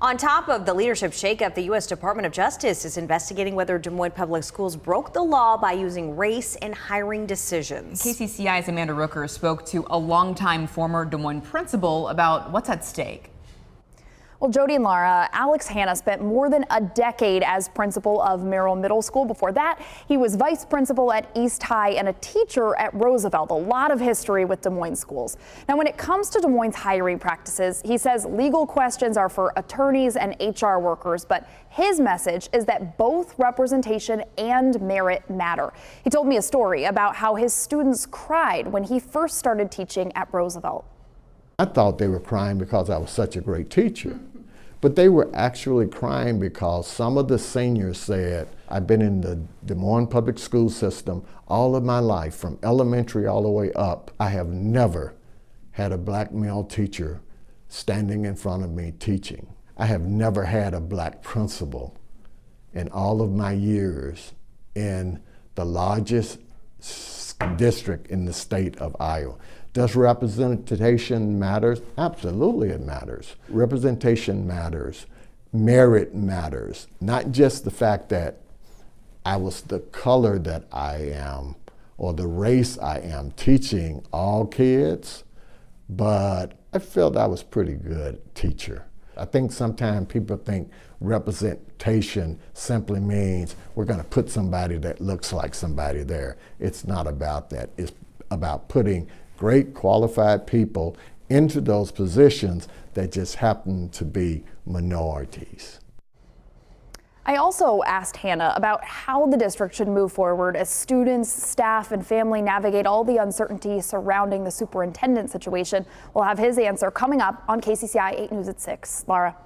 On top of the leadership shakeup, the U.S. Department of Justice is investigating whether Des Moines Public Schools broke the law by using race in hiring decisions. KCCI's Amanda Rooker spoke to a longtime former Des Moines principal about what's at stake. Well, Jody and Laura, Alex Hanna spent more than a decade as principal of Merrill Middle School. Before that, he was vice principal at East High and a teacher at Roosevelt. A lot of history with Des Moines schools. Now, when it comes to Des Moines hiring practices, he says legal questions are for attorneys and HR workers, but his message is that both representation and merit matter. He told me a story about how his students cried when he first started teaching at Roosevelt. I thought they were crying because I was such a great teacher, but they were actually crying because some of the seniors said, I've been in the Des Moines public school system all of my life, from elementary all the way up. I have never had a black male teacher standing in front of me teaching. I have never had a black principal in all of my years in the largest district in the state of Iowa. Does representation matter? Absolutely it matters. Representation matters. Merit matters. Not just the fact that I was the color that I am or the race I am, teaching all kids, but I felt I was a pretty good teacher. I think sometimes people think representation simply means we're going to put somebody that looks like somebody there. It's not about that. It's about putting great qualified people into those positions that just happen to be minorities. I also asked Hanna about how the district should move forward as students, staff, and family navigate all the uncertainty surrounding the superintendent situation. We'll have his answer coming up on KCCI 8 News at 6. Laura.